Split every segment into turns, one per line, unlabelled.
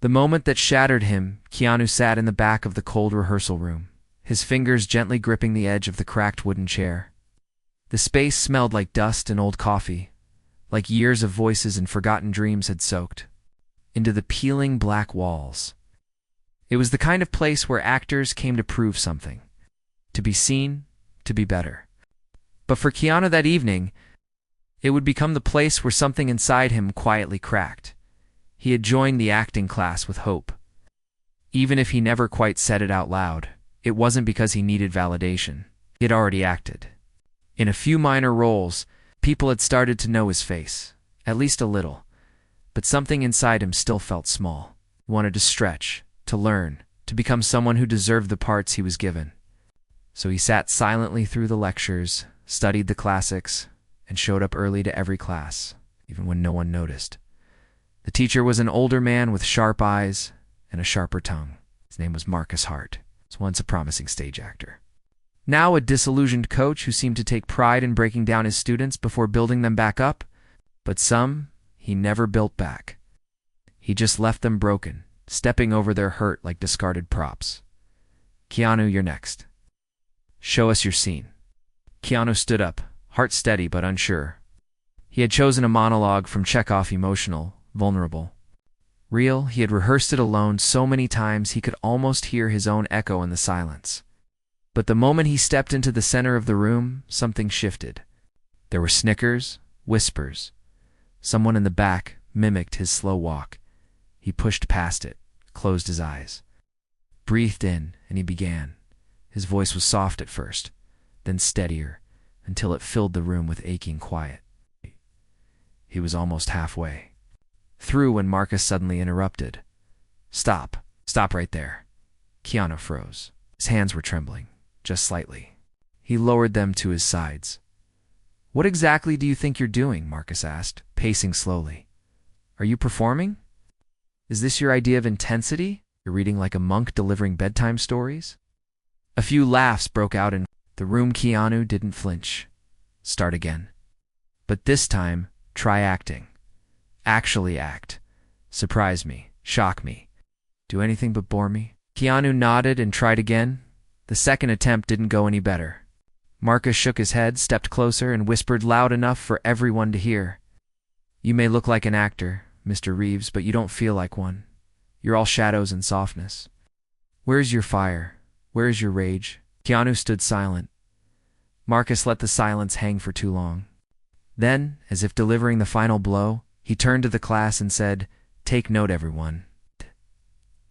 The moment that shattered him, Keanu sat in the back of the cold rehearsal room, his fingers gently gripping the edge of the cracked wooden chair. The space smelled like dust and old coffee, like years of voices and forgotten dreams had soaked into the peeling black walls. It was the kind of place where actors came to prove something, to be seen, to be better. But for Keanu that evening, it would become the place where something inside him quietly cracked. He had joined the acting class with hope. Even if he never quite said it out loud, it wasn't because he needed validation. He had already acted. In a few minor roles, people had started to know his face, at least a little, but something inside him still felt small. He wanted to stretch, to learn, to become someone who deserved the parts he was given. So he sat silently through the lectures, studied the classics, and showed up early to every class, even when no one noticed. The teacher was an older man with sharp eyes and a sharper tongue. His name was Marcus Hart. He was once a promising stage actor. Now a disillusioned coach who seemed to take pride in breaking down his students before building them back up, but some he never built back. He just left them broken, stepping over their hurt like discarded props. Keanu, you're next. Show us your scene. Keanu stood up, heart steady but unsure. He had chosen a monologue from Chekhov, emotional, vulnerable. Real, he had rehearsed it alone so many times he could almost hear his own echo in the silence. But the moment he stepped into the center of the room, something shifted. There were snickers, whispers. Someone in the back mimicked his slow walk. He pushed past it, closed his eyes, breathed in, and he began. His voice was soft at first, then steadier, until it filled the room with aching quiet. He was almost halfway through when Marcus suddenly interrupted. Stop. Stop right there. Keanu froze. His hands were trembling, just slightly. He lowered them to his sides. What exactly do you think you're doing? Marcus asked, pacing slowly. Are you performing? Is this your idea of intensity? You're reading like a monk delivering bedtime stories? A few laughs broke out in the room. Keanu didn't flinch. Start again. But this time, try acting. Actually act. Surprise me. Shock me. Do anything but bore me. Keanu nodded and tried again. The second attempt didn't go any better. Marcus shook his head, stepped closer, and whispered loud enough for everyone to hear. You may look like an actor, Mr. Reeves, but you don't feel like one. You're all shadows and softness. Where's your fire? Where's your rage? Keanu stood silent. Marcus let the silence hang for too long. Then, as if delivering the final blow, he turned to the class and said, Take note, everyone.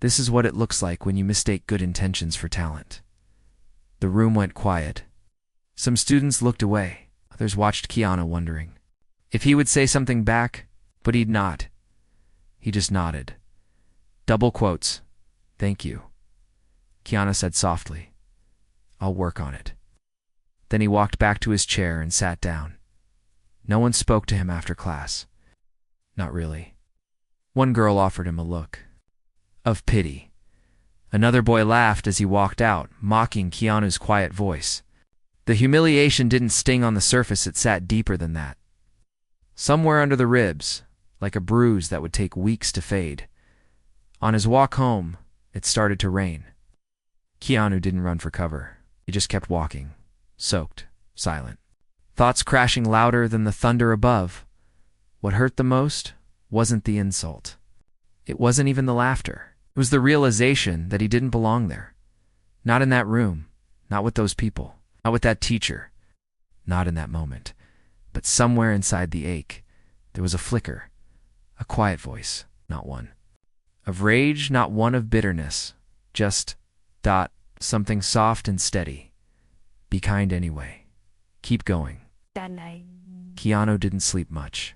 This is what it looks like when you mistake good intentions for talent. The room went quiet. Some students looked away. Others watched Keanu, wondering if he would say something back, but he'd not. He just nodded. Double quotes. Thank you. Keanu said softly. I'll work on it. Then he walked back to his chair and sat down. No one spoke to him after class. Not really. One girl offered him a look of pity. Another boy laughed as he walked out, mocking Keanu's quiet voice. The humiliation didn't sting on the surface, it sat deeper than that. Somewhere under the ribs, like a bruise that would take weeks to fade. On his walk home, it started to rain. Keanu didn't run for cover. He just kept walking, soaked, silent. Thoughts crashing louder than the thunder above. What hurt the most wasn't the insult. It wasn't even the laughter. It was the realization that he didn't belong there. Not in that room, not with those people, not with that teacher, not in that moment. But somewhere inside the ache, there was a flicker, a quiet voice, not one of rage, not one of bitterness, just something soft and steady. Be kind anyway. Keep going. Keanu didn't sleep much.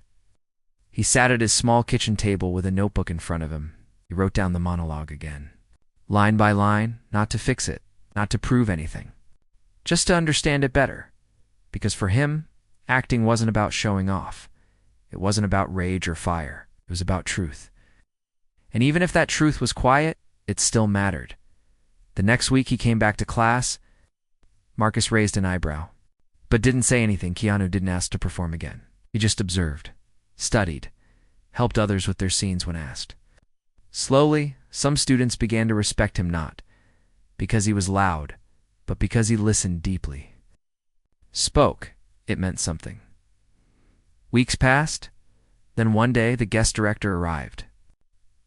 He sat at his small kitchen table with a notebook in front of him. He wrote down the monologue again, line by line, not to fix it, not to prove anything, just to understand it better. Because for him, acting wasn't about showing off. It wasn't about rage or fire. It was about truth. And even if that truth was quiet, it still mattered. The next week he came back to class. Marcus raised an eyebrow, but didn't say anything. Keanu didn't ask to perform again. He just observed, studied, helped others with their scenes when asked. Slowly, some students began to respect him not because he was loud, but because he listened deeply. Spoke, it meant something. Weeks passed, then one day the guest director arrived.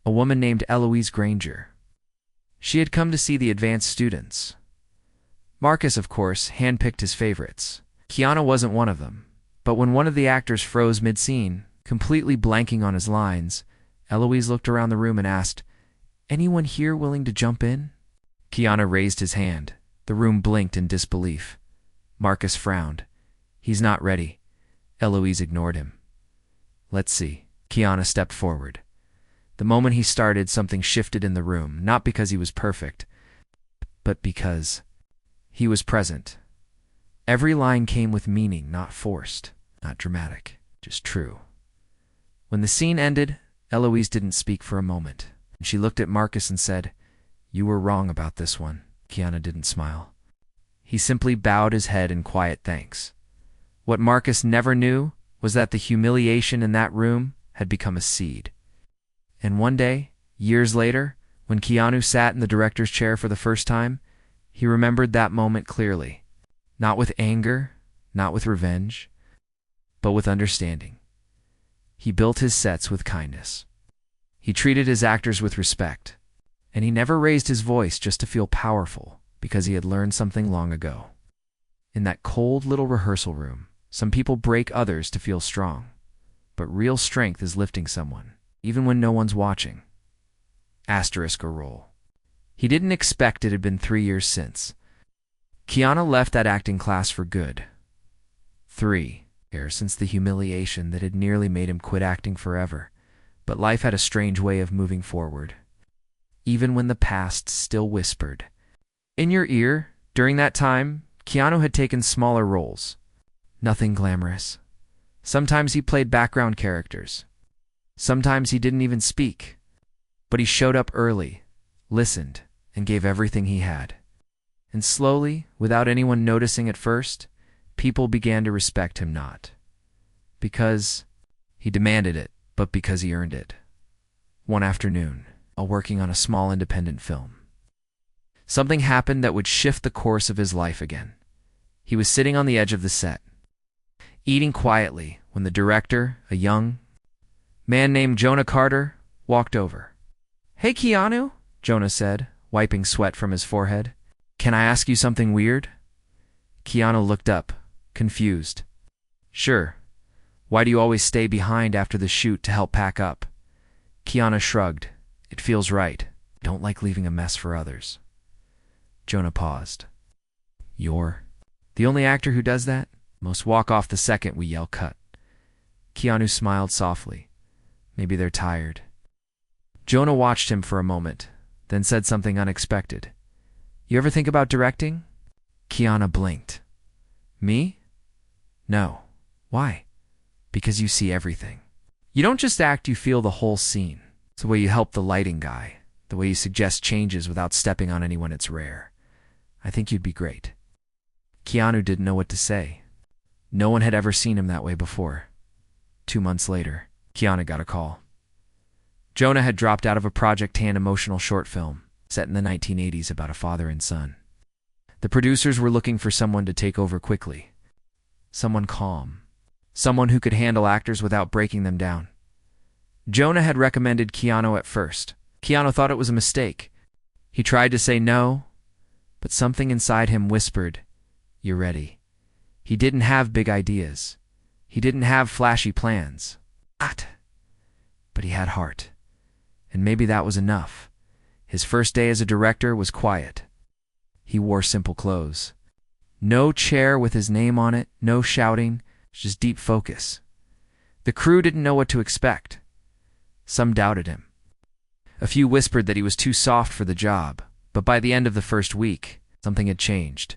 A woman named Eloise Granger. She had come to see the advanced students. Marcus, of course, handpicked his favorites. Keanu wasn't one of them, but when one of the actors froze mid-scene, completely blanking on his lines, Eloise looked around the room and asked, "Anyone here willing to jump in?" Keanu raised his hand. The room blinked in disbelief. Marcus frowned. "He's not ready." Eloise ignored him. "Let's see." Keanu stepped forward. The moment he started, something shifted in the room, not because he was perfect, but because he was present. Every line came with meaning, not forced, not dramatic, just true. When the scene ended, Eloise didn't speak for a moment. She looked at Marcus and said, "You were wrong about this one." Keanu didn't smile. He simply bowed his head in quiet thanks. What Marcus never knew was that the humiliation in that room had become a seed. And one day, years later, when Keanu sat in the director's chair for the first time, he remembered that moment clearly. Not with anger, not with revenge, but with understanding. He built his sets with kindness. He treated his actors with respect. And he never raised his voice just to feel powerful, because he had learned something long ago. In that cold little rehearsal room, some people break others to feel strong. But real strength is lifting someone, even when no one's watching. Asterisk or roll. He didn't expect it had been 3 years since. Keanu left that acting class for good. 3 years since the humiliation that had nearly made him quit acting forever. But life had a strange way of moving forward. Even when the past still whispered. In your ear, during that time, Keanu had taken smaller roles. Nothing glamorous. Sometimes he played background characters. Sometimes he didn't even speak. But he showed up early, listened, and gave everything he had. And slowly, without anyone noticing at first, people began to respect him not because he demanded it, but because he earned it. One afternoon, while working on a small independent film, something happened that would shift the course of his life again. He was sitting on the edge of the set, eating quietly, when the director, a young man named Jonah Carter, walked over. "Hey, Keanu," Jonah said, wiping sweat from his forehead. "Can I ask you something weird?" Keanu looked up, confused. "Sure. Why do you always stay behind after the shoot to help pack up?" Keanu shrugged. "It feels right. Don't like leaving a mess for others." Jonah paused. "You're the only actor who does that? Most walk off the second we yell cut." Keanu smiled softly. "Maybe they're tired." Jonah watched him for a moment, then said something unexpected. "You ever think about directing?" Keanu blinked. "Me? No. Why?" "Because you see everything. You don't just act, you feel the whole scene. It's the way you help the lighting guy, the way you suggest changes without stepping on anyone. It's rare. I think you'd be great." Keanu didn't know what to say. No one had ever seen him that way before. 2 months later, Keanu got a call. Jonah had dropped out of a Project Tan emotional short film set in the 1980s about a father and son. The producers were looking for someone to take over quickly. Someone calm. Someone who could handle actors without breaking them down. Jonah had recommended Keanu at first. Keanu thought it was a mistake. He tried to say no, but something inside him whispered, "You're ready." He didn't have big ideas. He didn't have flashy plans. But he had heart. And maybe that was enough. His first day as a director was quiet. He wore simple clothes. No chair with his name on it, no shouting, just deep focus. The crew didn't know what to expect. Some doubted him. A few whispered that he was too soft for the job, but by the end of the first week, something had changed.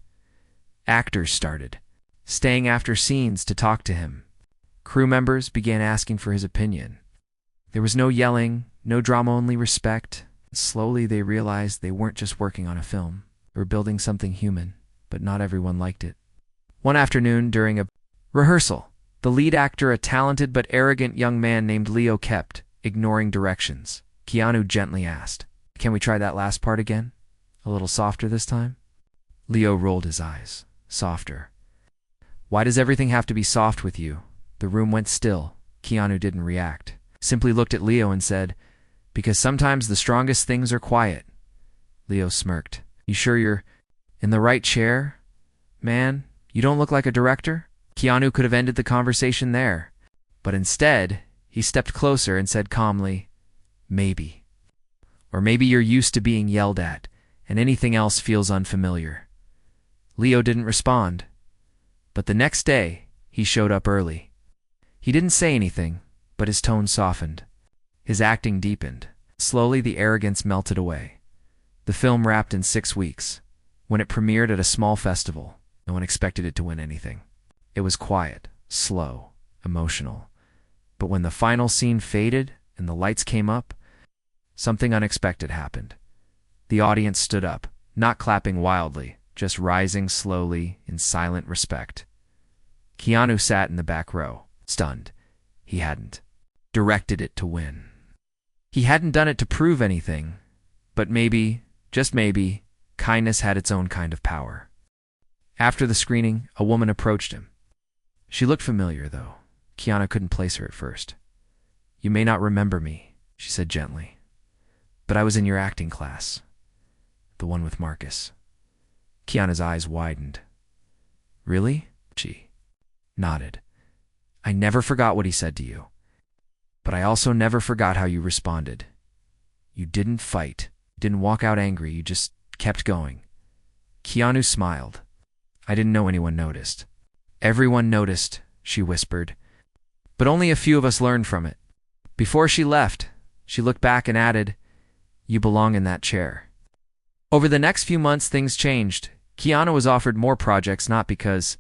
Actors started staying after scenes to talk to him. Crew members began asking for his opinion. There was no yelling, no drama, only respect. Slowly they realized they weren't just working on a film. They were building something human, but not everyone liked it. One afternoon during a rehearsal, the lead actor, a talented but arrogant young man named Leo, kept ignoring directions. Keanu gently asked. Can we try that last part again? A little softer this time? Leo rolled his eyes. Softer. Why does everything have to be soft with you? The room went still. Keanu didn't react. Simply looked at Leo and said, because sometimes the strongest things are quiet. Leo smirked. You sure you're in the right chair? Man, you don't look like a director? Keanu could have ended the conversation there. But instead, he stepped closer and said calmly, maybe. Or maybe you're used to being yelled at, and anything else feels unfamiliar. Leo didn't respond. But the next day, he showed up early. He didn't say anything, but his tone softened. His acting deepened. Slowly, the arrogance melted away. The film wrapped in 6 weeks. When it premiered at a small festival, no one expected it to win anything. It was quiet, slow, emotional. But when the final scene faded and the lights came up, something unexpected happened. The audience stood up, not clapping wildly, just rising slowly in silent respect. Keanu sat in the back row, stunned. He hadn't directed it to win. He hadn't done it to prove anything, but maybe, just maybe, kindness had its own kind of power. After the screening, a woman approached him. She looked familiar, though. Keanu couldn't place her at first. You may not remember me, she said gently, but I was in your acting class. The one with Marcus. Keanu's eyes widened. Really? She nodded. I never forgot what he said to you. But I also never forgot how you responded. You didn't fight, didn't walk out angry, you just kept going. Keanu smiled. I didn't know anyone noticed. Everyone noticed, she whispered. But only a few of us learned from it. Before she left, she looked back and added, you belong in that chair. Over the next few months, things changed. Keanu was offered more projects not because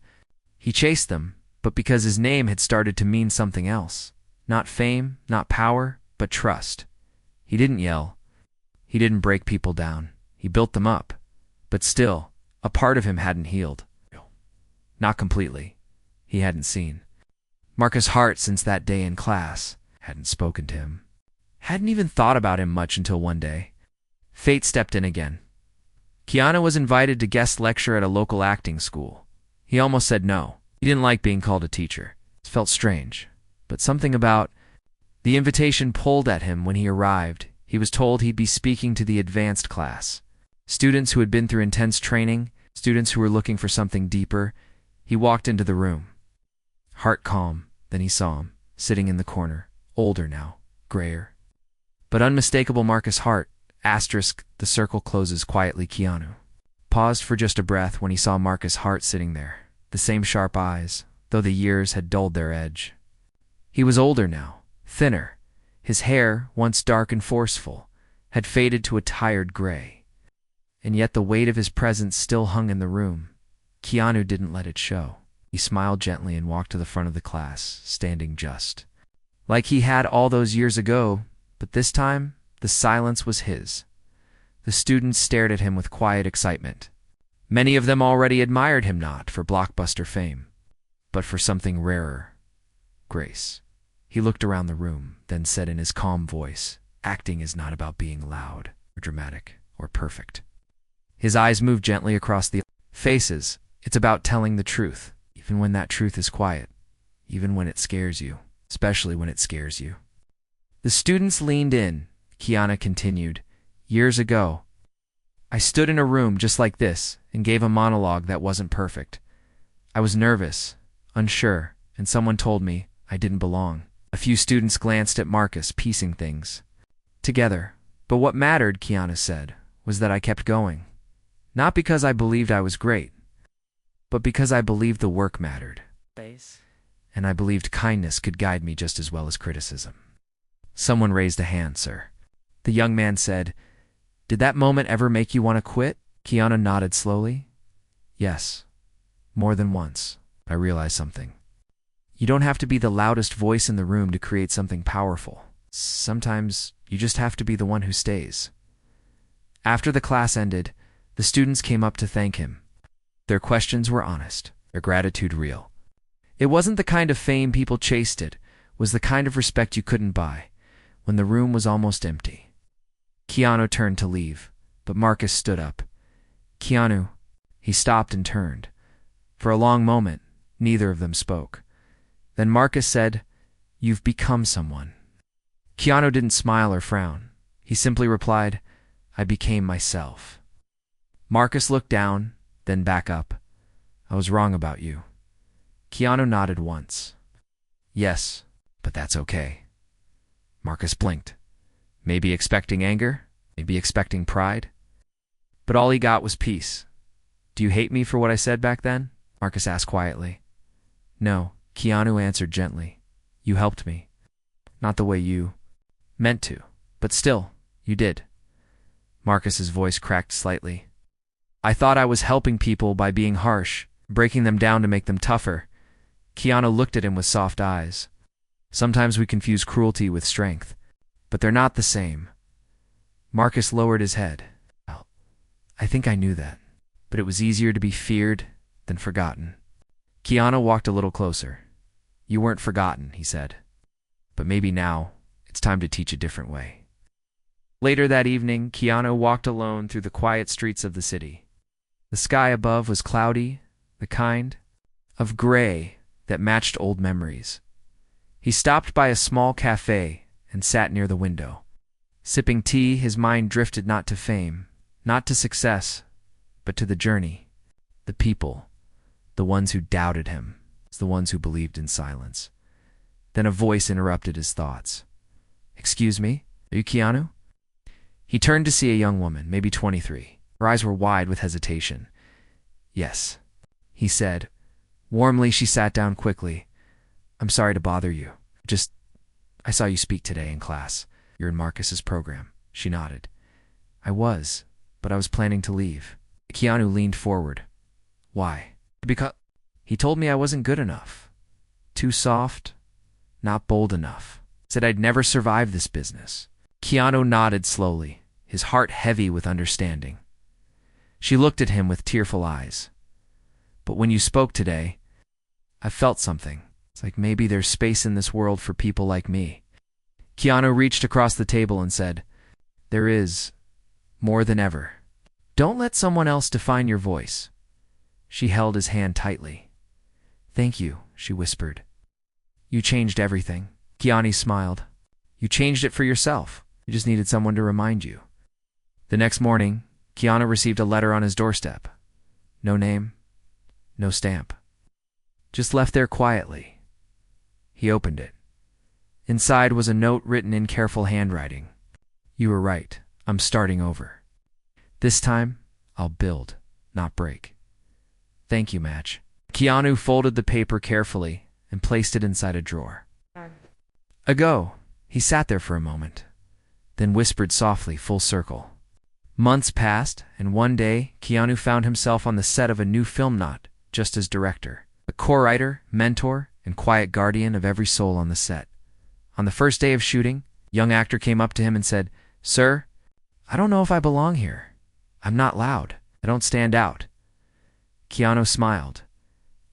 he chased them, but because his name had started to mean something else. Not fame, not power, but trust. He didn't yell. He didn't break people down. He built them up. But still, a part of him hadn't healed. Not completely. He hadn't seen. Marcus Hart, since that day in class, hadn't spoken to him. Hadn't even thought about him much until one day. Fate stepped in again. Keanu was invited to guest lecture at a local acting school. He almost said no. He didn't like being called a teacher. It felt strange. But something about the invitation pulled at him when he arrived. He was told he'd be speaking to the advanced class. Students who had been through intense training, students who were looking for something deeper. He walked into the room. Heart calm. Then he saw him, sitting in the corner, older now, grayer. But unmistakable Marcus Hart, asterisk, the circle closes quietly. Keanu paused for just a breath when he saw Marcus Hart sitting there. The same sharp eyes, though the years had dulled their edge. He was older now, thinner. His hair, once dark and forceful, had faded to a tired gray. And yet the weight of his presence still hung in the room. Keanu didn't let it show. He smiled gently and walked to the front of the class, standing just like he had all those years ago, but this time, the silence was his. The students stared at him with quiet excitement. Many of them already admired him not for blockbuster fame, but for something rarer, grace. He looked around the room, then said in his calm voice, acting is not about being loud or dramatic or perfect. His eyes moved gently across the faces. It's about telling the truth, even when that truth is quiet, even when it scares you, especially when it scares you. The students leaned in. Keanu continued, years ago, I stood in a room just like this and gave a monologue that wasn't perfect. I was nervous, unsure, and someone told me I didn't belong. A few students glanced at Marcus, piecing things together. But what mattered, Keanu said, was that I kept going. Not because I believed I was great, but because I believed the work mattered. And I believed kindness could guide me just as well as criticism. Someone raised a hand, sir. The young man said, did that moment ever make you want to quit? Keanu nodded slowly. Yes, more than once. I realized something. You don't have to be the loudest voice in the room to create something powerful. Sometimes you just have to be the one who stays. After the class ended, the students came up to thank him. Their questions were honest, their gratitude real. It wasn't the kind of fame people chased, it was the kind of respect you couldn't buy. When the room was almost empty, Keanu turned to leave, but Marcus stood up. Keanu. He stopped and turned. For a long moment, neither of them spoke. Then Marcus said, "You've become someone." Keanu didn't smile or frown. He simply replied, "I became myself." Marcus looked down, then back up. "I was wrong about you." Keanu nodded once. "Yes, but that's okay." Marcus blinked. Maybe expecting anger, maybe expecting pride. But all he got was peace. "Do you hate me for what I said back then?" Marcus asked quietly. "No," Keanu answered gently. "You helped me. Not the way you meant to, but still, you did." Marcus's voice cracked slightly. "I thought I was helping people by being harsh, breaking them down to make them tougher." Keanu looked at him with soft eyes. "Sometimes we confuse cruelty with strength, but they're not the same." Marcus lowered his head. "Well, I think I knew that, but it was easier to be feared than forgotten." Keanu walked a little closer. "You weren't forgotten," he said. "But maybe now, it's time to teach a different way." Later that evening, Keanu walked alone through the quiet streets of the city. The sky above was cloudy, the kind of gray that matched old memories. He stopped by a small cafe and sat near the window. Sipping tea, his mind drifted not to fame, not to success, but to the journey, the people, the ones who doubted him, the ones who believed in silence. Then a voice interrupted his thoughts. "Excuse me, are you Keanu?" He turned to see a young woman, maybe 23. Her eyes were wide with hesitation. "Yes," he said. Warmly, she sat down quickly. "I'm sorry to bother you. I saw you speak today in class. You're in Marcus's program." She nodded. "I was, but I was planning to leave." Keanu leaned forward. "Why?" "Because he told me I wasn't good enough. Too soft, not bold enough. Said I'd never survive this business." Keanu nodded slowly, his heart heavy with understanding. She looked at him with tearful eyes. "But when you spoke today, I felt something. It's like maybe there's space in this world for people like me." Keanu reached across the table and said, "There is, more than ever. Don't let someone else define your voice." She held his hand tightly. "Thank you," she whispered. "You changed everything." Keanu smiled. "You changed it for yourself. You just needed someone to remind you." The next morning, Keanu received a letter on his doorstep. No name, no stamp. Just left there quietly. He opened it. Inside was a note written in careful handwriting. "You were right. I'm starting over. This time, I'll build, not break. Thank you, Match." Keanu folded the paper carefully and placed it inside a drawer. He sat there for a moment, then whispered softly, full circle. Months passed, and one day, Keanu found himself on the set of a new film, not just as director, a co-writer, mentor, and quiet guardian of every soul on the set. On the first day of shooting, a young actor came up to him and said, "Sir, I don't know if I belong here. I'm not loud. I don't stand out." Keanu smiled.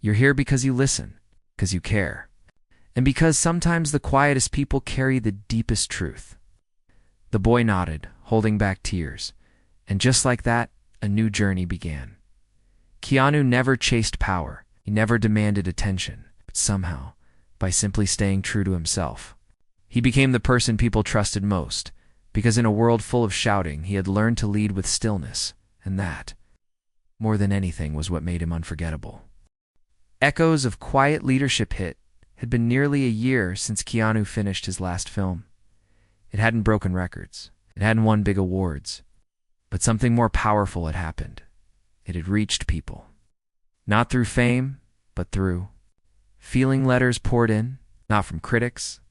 "You're here because you listen, because you care, and because sometimes the quietest people carry the deepest truth." The boy nodded, holding back tears, and just like that, a new journey began. Keanu never chased power. He never demanded attention, but somehow, by simply staying true to himself, he became the person people trusted most, because in a world full of shouting, he had learned to lead with stillness, and that, more than anything, was what made him unforgettable. Echoes of quiet leadership had been nearly a year since Keanu finished his last film. It hadn't broken records. It hadn't won big awards. But something more powerful had happened. It had reached people. Not through fame, but through feeling letters poured in, not from critics,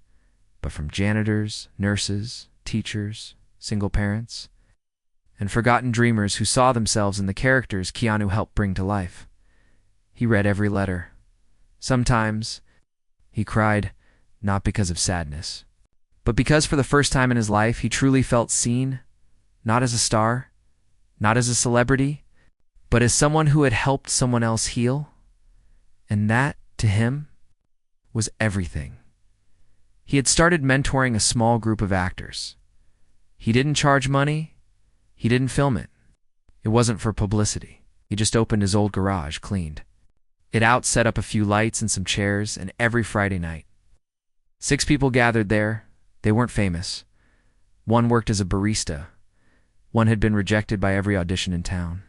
but from janitors, nurses, teachers, single parents, and forgotten dreamers who saw themselves in the characters Keanu helped bring to life. He read every letter. Sometimes he cried, not because of sadness, but because for the first time in his life he truly felt seen, not as a star, not as a celebrity, but as someone who had helped someone else heal. And that, to him, was everything. He had started mentoring a small group of actors. He didn't charge money. He didn't film it. It wasn't for publicity. He just opened his old garage, cleaned it out, set up a few lights and some chairs, and every Friday night 6 people gathered there. They weren't famous. One worked as a barista. One had been rejected by every audition in town.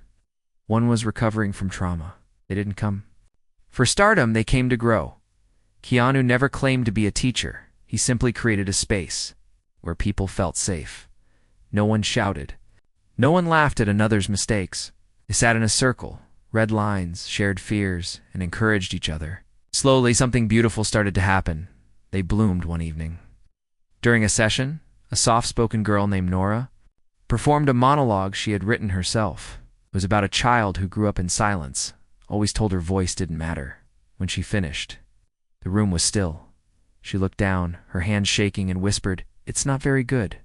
One was recovering from trauma. They didn't come for stardom, they came to grow. Keanu never claimed to be a teacher. He simply created a space where people felt safe. No one shouted. No one laughed at another's mistakes. They sat in a circle, read lines, shared fears, and encouraged each other. Slowly, something beautiful started to happen. They bloomed one evening. During a session, a soft-spoken girl named Nora performed a monologue she had written herself. It was about a child who grew up in silence, always told her voice didn't matter. When she finished, the room was still. She looked down, her hands shaking, and whispered, "It's not very good."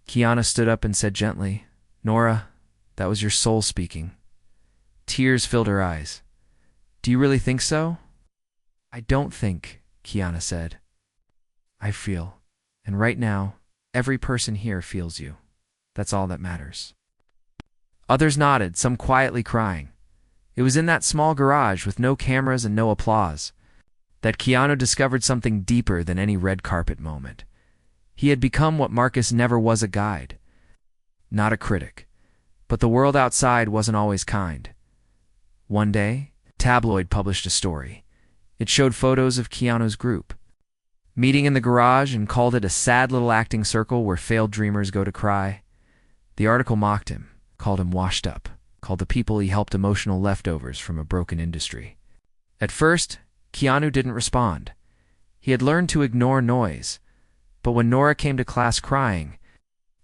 Keanu stood up and said gently, "Nora, that was your soul speaking." Tears filled her eyes. "Do you really think so?" "I don't think," Keanu said. "I feel. And right now, every person here feels you. That's all that matters." Others nodded, some quietly crying. It was in that small garage with no cameras and no applause that Keanu discovered something deeper than any red carpet moment. He had become what Marcus never was: a guide. Not a critic. But the world outside wasn't always kind. One day, a tabloid published a story. It showed photos of Keanu's group meeting in the garage and called it a sad little acting circle where failed dreamers go to cry. The article mocked him, called him washed up, called the people he helped emotional leftovers from a broken industry. At first, Keanu didn't respond. He had learned to ignore noise. But when Nora came to class crying,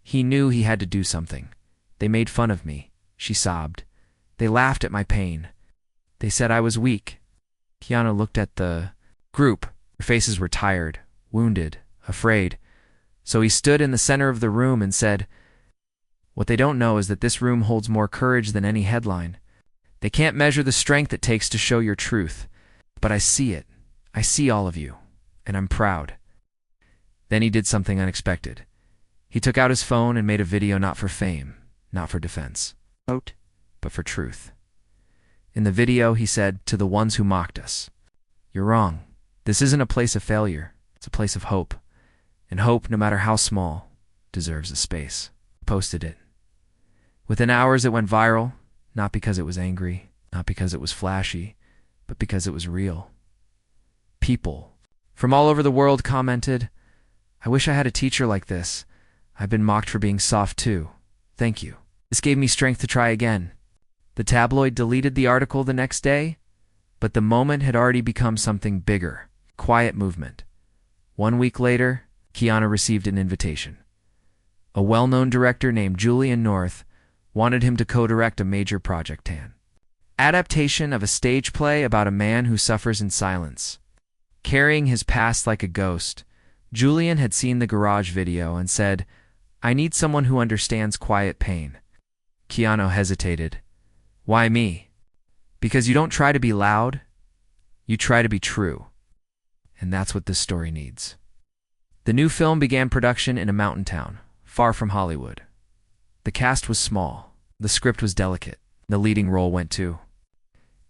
he knew he had to do something. "They made fun of me," she sobbed. "They laughed at my pain. They said I was weak." Keanu looked at the group. Their faces were tired, wounded, afraid. So he stood in the center of the room and said, "What they don't know is that this room holds more courage than any headline. They can't measure the strength it takes to show your truth. But I see it. I see all of you. And I'm proud." Then he did something unexpected. He took out his phone and made a video, not for fame, not for defense, but for truth. In the video, he said, "To the ones who mocked us, you're wrong. This isn't a place of failure. It's a place of hope. And hope, no matter how small, deserves a space." He posted it. Within hours, it went viral, not because it was angry, not because it was flashy, but because it was real. People from all over the world commented, "I wish I had a teacher like this. I've been mocked for being soft too. Thank you. This gave me strength to try again." The tabloid deleted the article the next day, but the moment had already become something bigger. Quiet movement. 1 week later, Keanu received an invitation. A well-known director named Julian North wanted him to co-direct a major project, an adaptation of a stage play about a man who suffers in silence. Carrying his past like a ghost, Julian had seen the garage video and said, "I need someone who understands quiet pain." Keanu hesitated. "Why me?" "Because you don't try to be loud, you try to be true. And that's what this story needs." The new film began production in a mountain town, far from Hollywood. The cast was small. The script was delicate. The leading role went to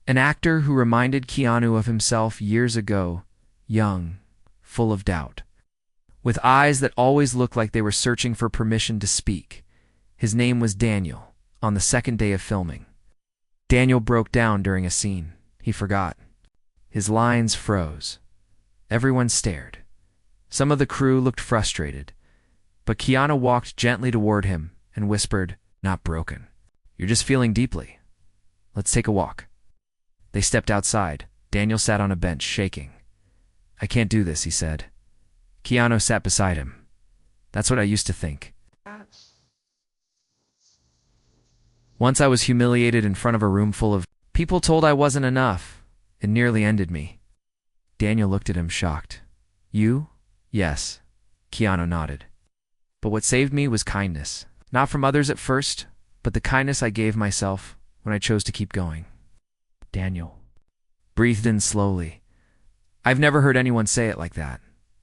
an actor who reminded Keanu of himself years ago, young, full of doubt, with eyes that always looked like they were searching for permission to speak. His name was Daniel. On the second day of filming, Daniel broke down during a scene. He forgot. His lines froze. Everyone stared. Some of the crew looked frustrated, but Keanu walked gently toward him and whispered, "Not broken. You're just feeling deeply. Let's take a walk." They stepped outside. Daniel sat on a bench, shaking. "I can't do this," he said. Keanu sat beside him. "That's what I used to think. Once I was humiliated in front of a room full of people, told I wasn't enough. It nearly ended me." Daniel looked at him, shocked. "You?" "Yes." Keanu nodded. "But what saved me was kindness. Not from others at first, but the kindness I gave myself when I chose to keep going." Daniel breathed in slowly. "I've never heard anyone say it like that."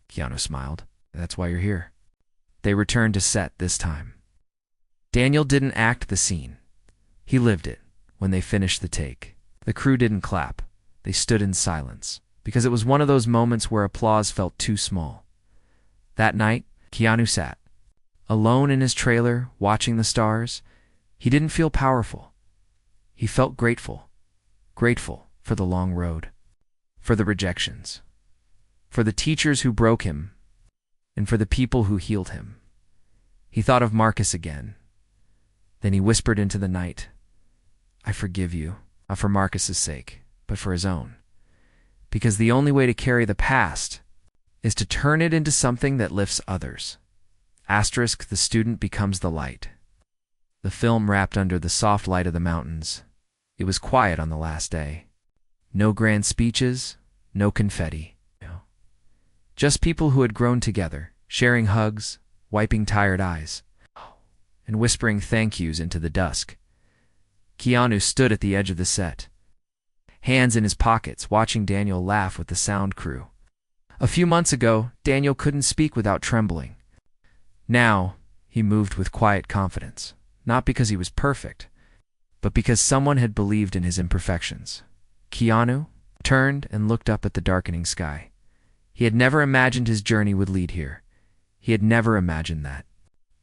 Keanu smiled. "That's why you're here." They returned to set this time. Daniel didn't act the scene. He lived it when they finished the take. The crew didn't clap. They stood in silence, because it was one of those moments where applause felt too small. That night, Keanu sat, alone in his trailer, watching the stars. He didn't feel powerful. He felt grateful. Grateful for the long road, for the rejections, for the teachers who broke him, and for the people who healed him. He thought of Marcus again. Then he whispered into the night, "I forgive you, not for Marcus's sake, but for his own. Because the only way to carry the past is to turn it into something that lifts others." Asterisk, the student becomes the light. The film wrapped under the soft light of the mountains. It was quiet on the last day. No grand speeches, no confetti. Just people who had grown together, sharing hugs, wiping tired eyes, and whispering thank yous into the dusk. Keanu stood at the edge of the set, hands in his pockets, watching Daniel laugh with the sound crew. A few months ago, Daniel couldn't speak without trembling. Now, he moved with quiet confidence, not because he was perfect, but because someone had believed in his imperfections. Keanu turned and looked up at the darkening sky. He had never imagined his journey would lead here. He had never imagined that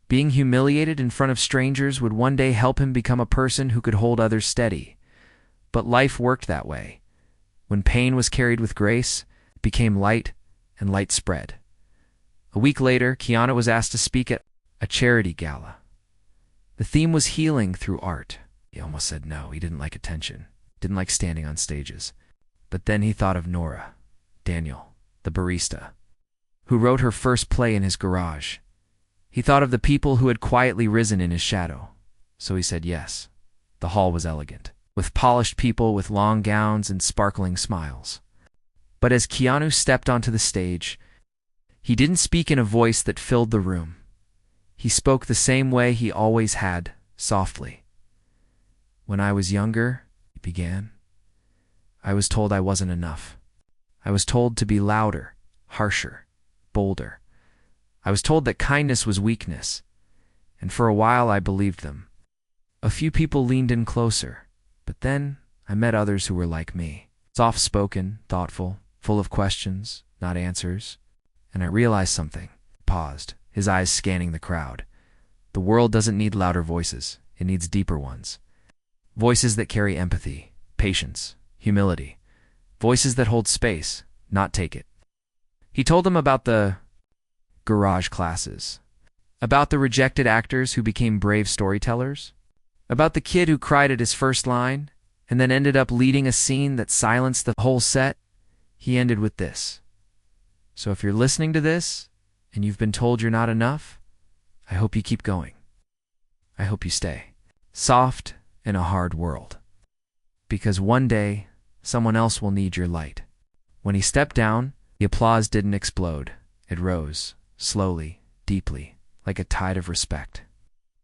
being humiliated in front of strangers would one day help him become a person who could hold others steady. But life worked that way. When pain was carried with grace, it became light, and light spread. A week later, Keanu was asked to speak at a charity gala. The theme was healing through art. He almost said no. He didn't like attention, didn't like standing on stages. But then he thought of Nora, Daniel, the barista, who wrote her first play in his garage. He thought of the people who had quietly risen in his shadow. So he said yes. The hall was elegant, with polished people with long gowns and sparkling smiles. But as Keanu stepped onto the stage, he didn't speak in a voice that filled the room. He spoke the same way he always had, softly. "When I was younger," he began, "I was told I wasn't enough. I was told to be louder, harsher, bolder. I was told that kindness was weakness, and for a while I believed them. A few people leaned in closer, but then I met others who were like me, soft-spoken, thoughtful, full of questions, not answers. And I realized something." Paused, his eyes scanning the crowd. "The world doesn't need louder voices. It needs deeper ones. Voices that carry empathy, patience, humility. Voices that hold space, not take it." He told them about the garage classes, about the rejected actors who became brave storytellers, about the kid who cried at his first line and then ended up leading a scene that silenced the whole set. He ended with this: "So if you're listening to this and you've been told you're not enough, I hope you keep going. I hope you stay soft in a hard world. Because one day, someone else will need your light." When he stepped down, the applause didn't explode. It rose, slowly, deeply, like a tide of respect.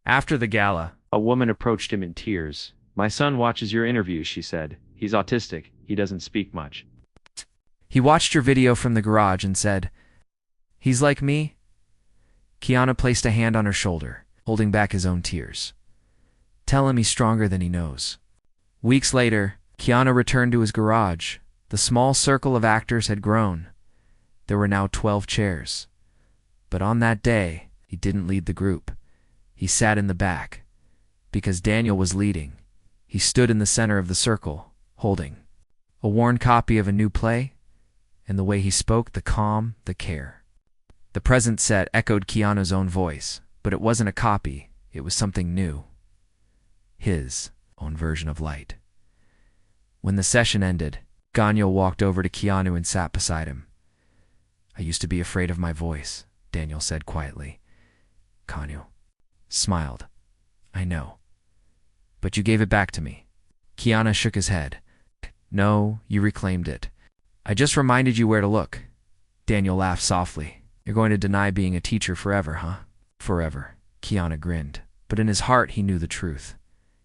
After the gala, a woman approached him in tears. "My son watches your interviews," she said. "He's autistic. He doesn't speak much. He watched your video from the garage and said, 'He's like me.'" Keanu placed a hand on her shoulder, holding back his own tears. "Tell him he's stronger than he knows." Weeks later, Keanu returned to his garage. The small circle of actors had grown. There were now 12 chairs. But on that day, he didn't lead the group. He sat in the back. Because Daniel was leading, he stood in the center of the circle, holding a worn copy of a new play, and the way he spoke, the calm, the care. The present set echoed Keanu's own voice, but it wasn't a copy. It was something new. His own version of light. When the session ended, Daniel walked over to Keanu and sat beside him. "I used to be afraid of my voice," Daniel said quietly. Keanu smiled. "I know. But you gave it back to me." Keanu shook his head. "No, you reclaimed it. I just reminded you where to look." Daniel laughed softly. "You're going to deny being a teacher forever, huh?" "Forever." Keanu grinned, but in his heart he knew the truth.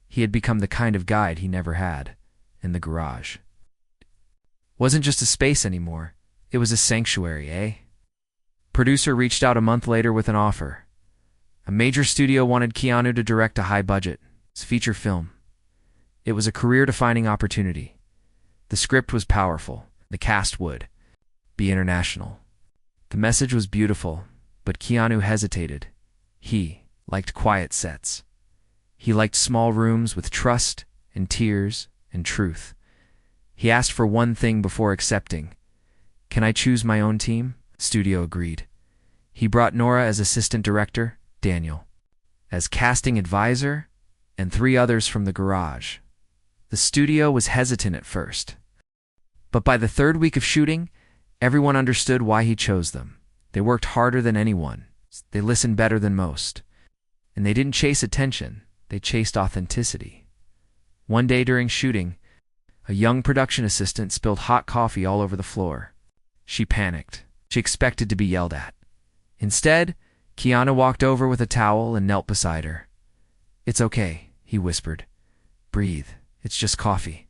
He had become the kind of guide he never had. In the garage wasn't just a space anymore. It was a sanctuary, eh? Producer reached out a month later with an offer. A major studio wanted Keanu to direct a high-budget feature film. It was a career-defining opportunity. The script was powerful. The cast would be international. The message was beautiful, but Keanu hesitated. He liked quiet sets. He liked small rooms with trust and tears and truth. He asked for one thing before accepting. "Can I choose my own team?" Studio agreed. He brought Nora as assistant director, Daniel as casting advisor, and 3 others from the garage. The studio was hesitant at first, but by the 3rd week of shooting, everyone understood why he chose them. They worked harder than anyone. They listened better than most. And they didn't chase attention. They chased authenticity. One day during shooting, a young production assistant spilled hot coffee all over the floor. She panicked. She expected to be yelled at. Instead, Keanu walked over with a towel and knelt beside her. "It's okay," he whispered. "Breathe. It's just coffee."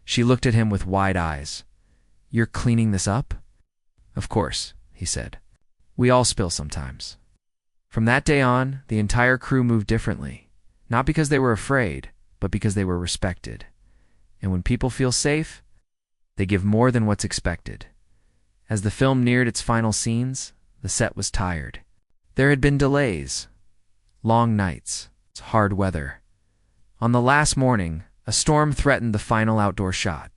She looked at him with wide eyes. "You're cleaning this up?" "Of course," he said. "We all spill sometimes." From that day on, the entire crew moved differently. Not because they were afraid, but because they were respected. And when people feel safe, they give more than what's expected. As the film neared its final scenes, the set was tired. There had been delays, long nights, hard weather. On the last morning, a storm threatened the final outdoor shot.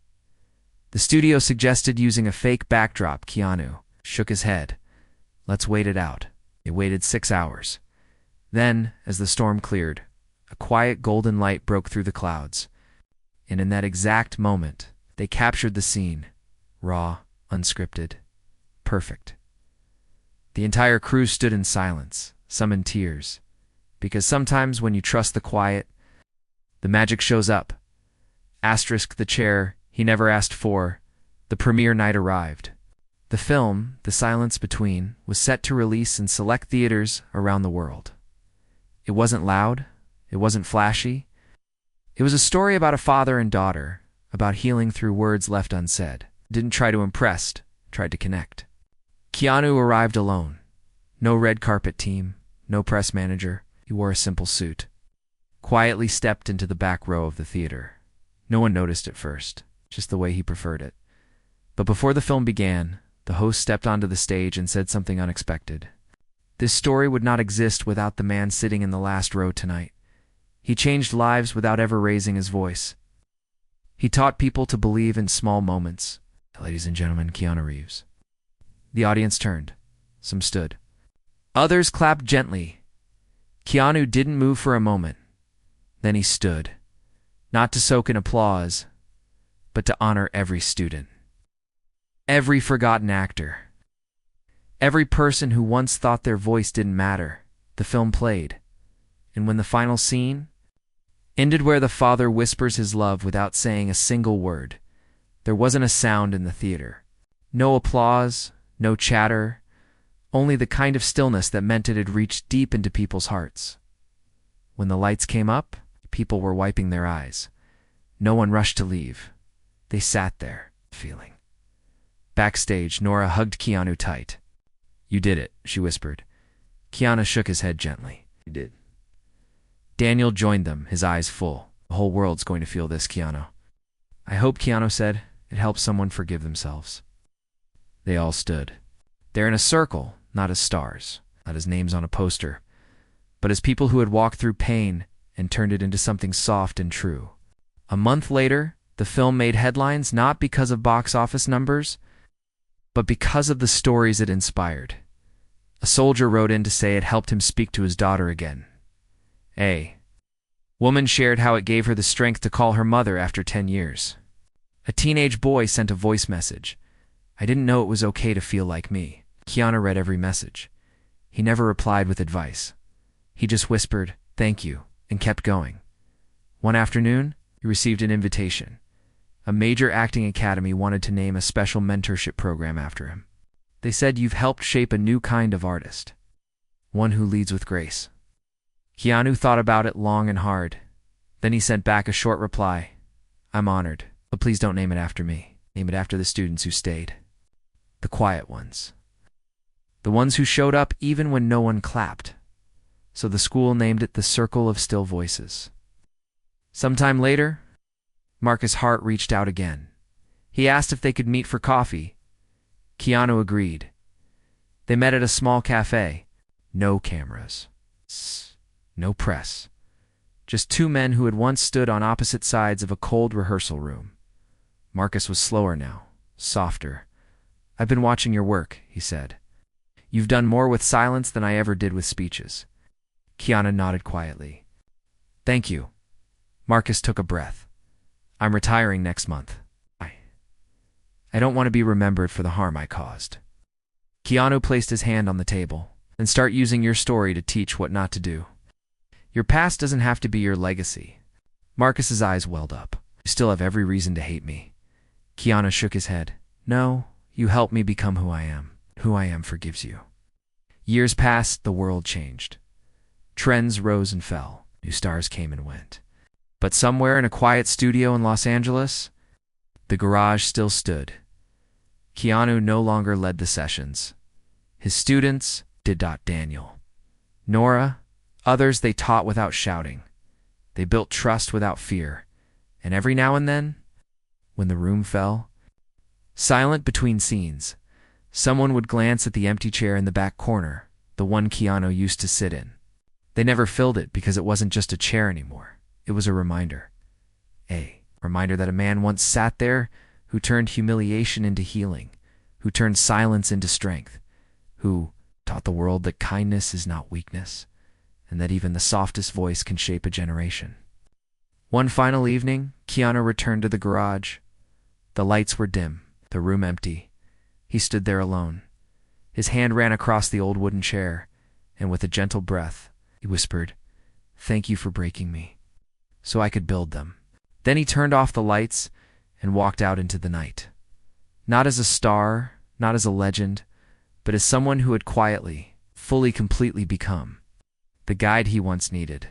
The studio suggested using a fake backdrop. Keanu shook his head. "Let's wait it out." They waited 6 hours. Then, as the storm cleared, a quiet golden light broke through the clouds. And in that exact moment, they captured the scene. Raw, unscripted, perfect. The entire crew stood in silence, some in tears. Because sometimes when you trust the quiet, the magic shows up. Asterisk the chair he never asked for. The premiere night arrived. The film, The Silence Between, was set to release in select theaters around the world. It wasn't loud. It wasn't flashy. It was a story about a father and daughter, about healing through words left unsaid. Didn't try to impress, tried to connect. Keanu arrived alone. No red carpet team, no press manager. He wore a simple suit. Quietly stepped into the back row of the theater. No one noticed at first, just the way he preferred it. But before the film began, the host stepped onto the stage and said something unexpected. This story would not exist without the man sitting in the last row tonight. He changed lives without ever raising his voice. He taught people to believe in small moments. Ladies and gentlemen, Keanu Reeves. The audience turned. Some stood. Others clapped gently. Keanu didn't move for a moment. Then he stood, not to soak in applause, but to honor every student. Every forgotten actor. Every person who once thought their voice didn't matter. The film played. And when the final scene ended where the father whispers his love without saying a single word, there wasn't a sound in the theater. No applause, no chatter, only the kind of stillness that meant it had reached deep into people's hearts. When the lights came up, people were wiping their eyes. No one rushed to leave. They sat there, feeling. Backstage, Nora hugged Keanu tight. "You did it," she whispered. Keanu shook his head gently. "You did." Daniel joined them, his eyes full. "The whole world's going to feel this, Keanu." "I hope," Keanu said, "it helps someone forgive themselves." They all stood. They're in a circle, not as stars, not as names on a poster, but as people who had walked through pain and turned it into something soft and true. A month later, the film made headlines not because of box office numbers, but because of the stories it inspired. A soldier wrote in to say it helped him speak to his daughter again. A woman shared how it gave her the strength to call her mother after 10 years. A teenage boy sent a voice message. "I didn't know it was okay to feel like me." Keanu read every message. He never replied with advice. He just whispered, "Thank you," and kept going. One afternoon, he received an invitation. A major acting academy wanted to name a special mentorship program after him. They said, "You've helped shape a new kind of artist, one who leads with grace." Keanu thought about it long and hard. Then he sent back a short reply. "I'm honored, but please don't name it after me. Name it after the students who stayed. The quiet ones. The ones who showed up even when no one clapped. so the school named it the Circle of Still Voices. Sometime later, Marcus' heart reached out again. He asked if they could meet for coffee. Keanu agreed. They met at a small cafe. No cameras. No press. Just two men who had once stood on opposite sides of a cold rehearsal room. Marcus was slower now, softer. "I've been watching your work," he said. "You've done more with silence than I ever did with speeches." Keanu nodded quietly. "Thank you." Marcus took a breath. "I'm retiring next month. I don't want to be remembered for the harm I caused." Keanu placed his hand on the table. "And start using your story to teach what not to do. Your past doesn't have to be your legacy." Marcus's eyes welled up. "You still have every reason to hate me." Keanu shook his head. "No, you helped me become who I am. Who I am forgives you." Years passed, the world changed. Trends rose and fell. New stars came and went. But somewhere in a quiet studio in Los Angeles, the garage still stood. Keanu no longer led the sessions. His students did. Daniel, Nora, others they taught without shouting. They built trust without fear. And every now and then, when the room fell, silent between scenes, someone would glance at the empty chair in the back corner, the one Keanu used to sit in. They never filled it because it wasn't just a chair anymore. It was a reminder. A reminder that a man once sat there who turned humiliation into healing, who turned silence into strength, who taught the world that kindness is not weakness, and that even the softest voice can shape a generation. One final evening, Keanu returned to the garage. The lights were dim, the room empty. He stood there alone. His hand ran across the old wooden chair, and with a gentle breath, he whispered, "Thank you for breaking me, so I could build them." Then he turned off the lights and walked out into the night. Not as a star, not as a legend, but as someone who had quietly, fully, completely become the guide he once needed.